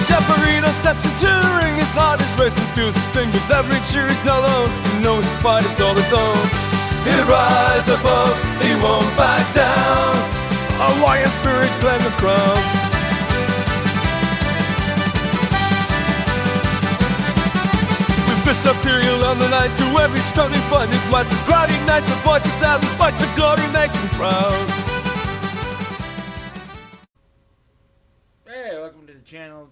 Jeoparino steps into the ring, his heart is racing through the sting, with every cheer he's not alone, he knows the fight is all his own. He'll rise above, he won't back down, a lion spirit claim the crown. With fists up here on the night, through every struggling fight, his might, the crowd ignites, the voices loud, the fights of glory, nice and proud. Hey, welcome to the channel,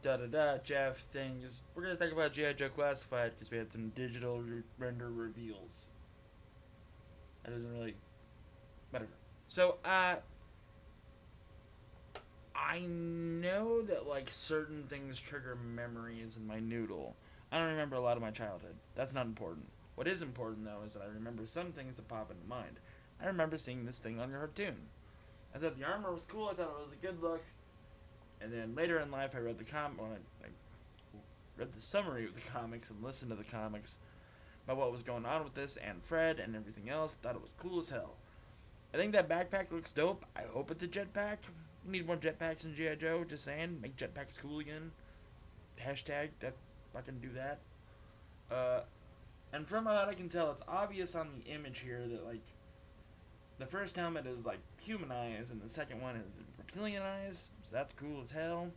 Jeff things. We're going to talk about G.I. Joe Classified because we had some digital render reveals. That doesn't really... whatever. So, I know that, like, certain things trigger memories in my noodle. I don't remember a lot of my childhood. That's not important. What is important, though, is that I remember some things that pop into mind. I remember seeing this thing on your cartoon. I thought the armor was cool. I thought it was a good look. And then later in life, I read the I read the summary of the comics and listened to the comics about what was going on with this and Fred and everything else. Thought it was cool as hell. I think that backpack looks dope. I hope it's a jetpack. We need more jetpacks in G.I. Joe. Just saying, make jetpacks cool again. Hashtag that. Fucking do that. And from what I can tell, it's obvious on the image here that like the first helmet is like human eyes and the second one is reptilian eyes, so that's cool as hell.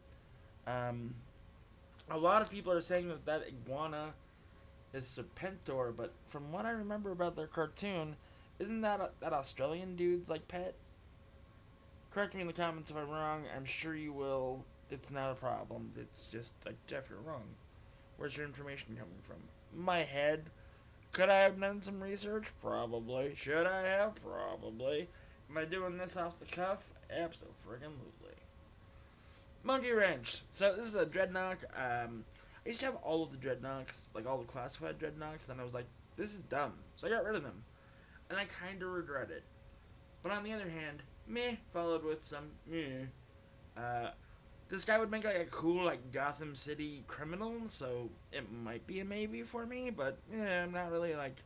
A lot of people are saying that iguana is Serpentor, but from what I remember about their cartoon, isn't that that Australian dude's like pet? Correct me in the comments if I'm wrong. I'm sure you will. It's not a problem. It's just like, Jeff, you're wrong. Where's your information coming from? My head. Could I have done some research? Probably. Should I have? Probably. Am I doing this off the cuff? Abso-friggin-lutely. Monkey Wrench. So this is a Dreadnought. I used to have all of the Dreadnoughts, like all the classified Dreadnoughts, and I was like, this is dumb. So I got rid of them. And I kind of regret it. But on the other hand, meh, followed with some meh. This guy would make like a cool like Gotham City criminal, so it might be a maybe for me, but yeah, I'm not really like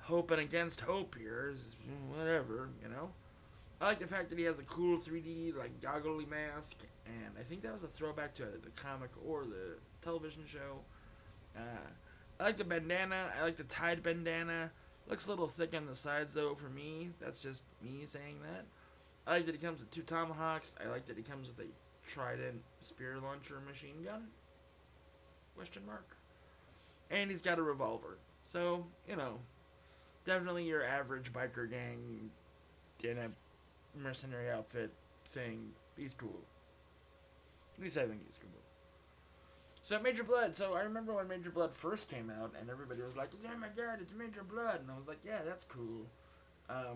hoping against hope here. Whatever, you know. I like the fact that he has a cool 3D like goggly mask, and I think that was a throwback to the comic or the television show. I like the bandana. I like the tied bandana. Looks a little thick on the sides though for me. That's just me saying that. I like that he comes with 2 tomahawks. I like that he comes with a trident spear launcher machine gun? Question mark. And he's got a revolver. So, you know, definitely your average biker gang in a mercenary outfit thing. He's cool. At least I think he's cool. So Major Blood. So I remember when Major Blood first came out and everybody was like, oh my god, it's Major Blood. And I was like, yeah, that's cool. I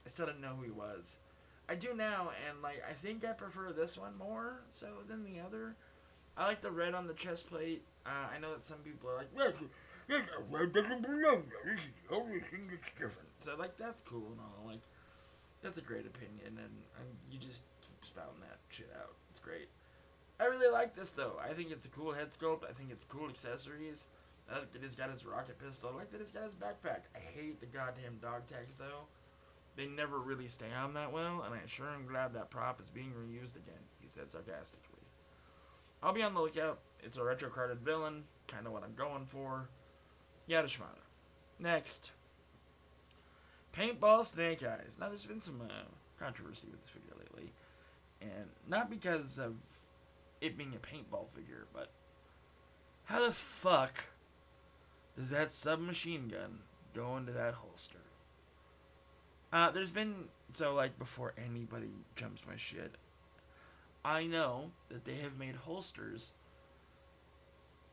still didn't know who he was. I do now, and like I think I prefer this one more so than the other. I like the red on the chest plate. I know that some people are like, red doesn't belong. This is the only thing that's different. So like that's cool and all. Like that's a great opinion, and you just keep spouting that shit out. It's great. I really like this though. I think it's a cool head sculpt. I think it's cool accessories. I like that he's got his rocket pistol. I like that he's got his backpack. I hate the goddamn dog tags though. They never really stay on that well, and I sure am glad that prop is being reused again, he said sarcastically. I'll be on the lookout. It's a retro-carded villain, kind of what I'm going for. Yada shmada. Next. Paintball Snake Eyes. Now, there's been some controversy with this figure lately, and not because of it being a paintball figure, but how the fuck does that submachine gun go into that holster? There's been, so like before anybody jumps my shit, I know that they have made holsters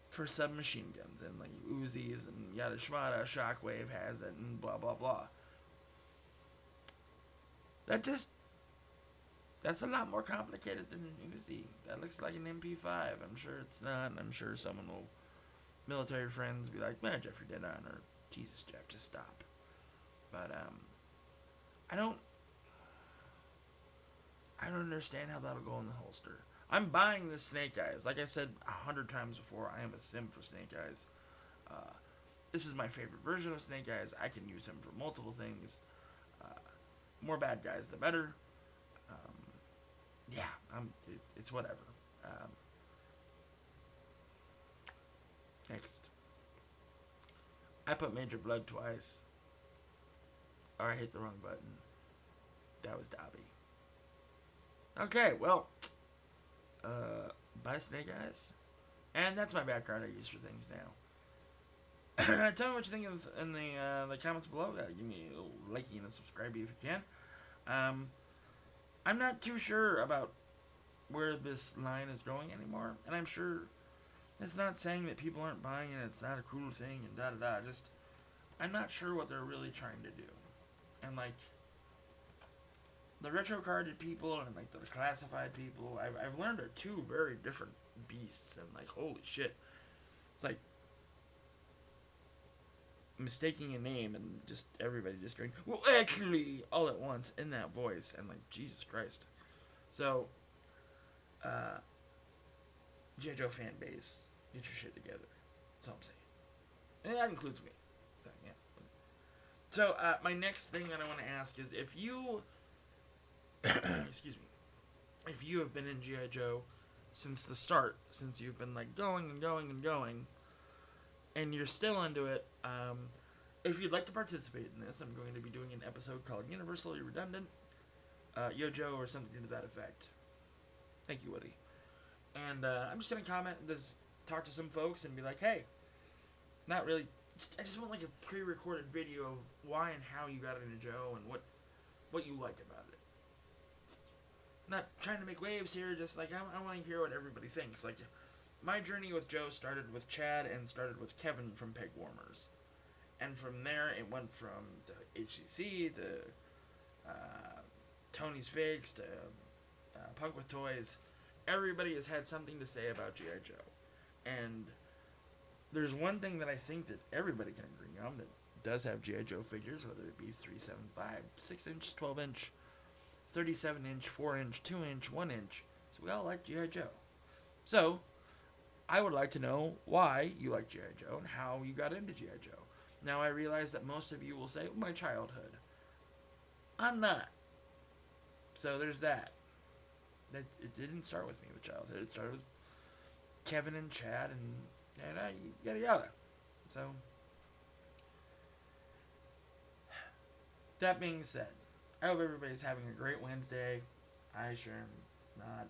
for submachine guns and like Uzis and yada shmada, Shockwave has it and blah blah blah. That's a lot more complicated than an Uzi. That looks like an MP5. I'm sure it's not, and I'm sure someone will, military friends, be like, man, Jeff, you're dead on, or Jesus, Jeff, just stop. But, I don't understand how that'll go in the holster. I'm buying this Snake Eyes. Like I said 100 times before, I am a sim for Snake Eyes. This is my favorite version of Snake Eyes. I can use him for multiple things. More bad guys, the better. Yeah, it's whatever. Next. I put Major Blood twice. Or I hit the wrong button. That was Dobby. Okay, well. Bye, Snake Eyes. And that's my background I use for things now. Tell me what you think in the comments below. Give me a little likey and a subscribe if you can. I'm not too sure about where this line is going anymore. And I'm sure it's not saying that people aren't buying it. It's not a cool thing and da-da-da. Just, I'm not sure what they're really trying to do. And, like, the retro-carded people and, like, the classified people, I've learned are two very different beasts. And, like, holy shit. It's like mistaking a name and just everybody just going, well, actually, all at once in that voice. And, like, Jesus Christ. So, G.I. Joe fan base, get your shit together. That's all I'm saying. And that includes me. Yeah. So, my next thing that I want to ask is if you, excuse me, if you have been in G.I. Joe since the start, since you've been, like, going and going and going, and you're still into it, if you'd like to participate in this, I'm going to be doing an episode called Universally Redundant, Yo-Joe, or something to that effect. Thank you, Woody. And I'm just going to comment and just talk to some folks and be like, hey, not really, I just want like a pre-recorded video of why and how you got into Joe and what you like about it. Not trying to make waves here, just like I want to hear what everybody thinks. Like, my journey with Joe started with Chad and started with Kevin from Peg Warmers. And from there, it went from the HCC to Tony's Figs to Punk with Toys. Everybody has had something to say about G.I. Joe. And there's one thing that I think that everybody can agree on that does have G.I. Joe figures, whether it be 375, 6-inch, 12-inch, 37-inch, 4-inch, 2-inch, 1-inch. So we all like G.I. Joe. So, I would like to know why you like G.I. Joe and how you got into G.I. Joe. Now, I realize that most of you will say, my childhood. I'm not. So, there's that. It didn't start with me with childhood. It started with Kevin and Chad and yada yada. So, that being said, I hope everybody's having a great Wednesday. I sure am not.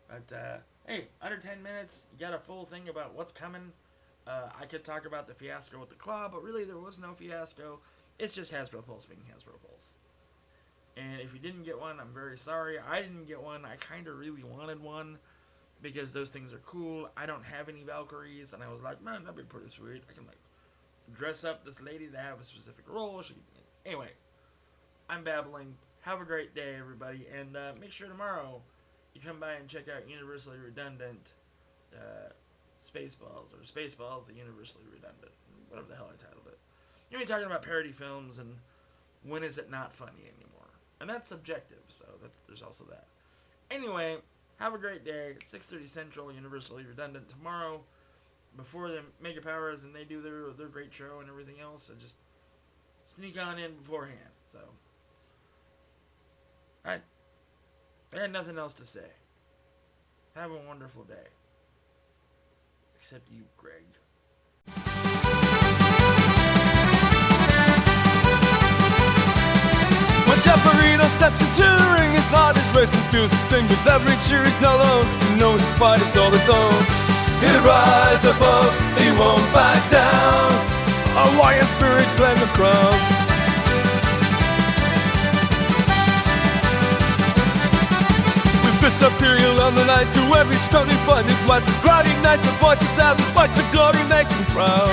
But, hey, under 10 minutes, you got a full thing about what's coming. I could talk about the fiasco with the club, but really there was no fiasco. It's just Hasbro Pulse being Hasbro Pulse. And if you didn't get one, I'm very sorry. I didn't get one. I kind of really wanted one because those things are cool. I don't have any Valkyries, and I was like, man, that'd be pretty sweet. I can, like, dress up this lady to have a specific role. Anyway, I'm babbling. Have a great day, everybody. And make sure tomorrow you come by and check out Universally Redundant Spaceballs, or Spaceballs, the Universally Redundant. Whatever the hell I titled it. You're going to be talking about parody films and when is it not funny anymore. And that's subjective, so there's also that. Anyway, have a great day. 6:30 Central, Universally Redundant tomorrow. Before the Mega Powers and they do their great show and everything else. So just sneak on in beforehand. So, alright. I got nothing else to say. Have a wonderful day. Except you, Greg. When Chaparito steps into the ring, his heart is racing, feels the sting. With every cheer he's not alone, he knows the fight is all his own. He'll rise above, he won't back down. A lion spirit claim the crown. With fists up here, he'll on the night through every struggle he fight. His might, the cloudy nights, the voices loud, the fights of glory makes him proud.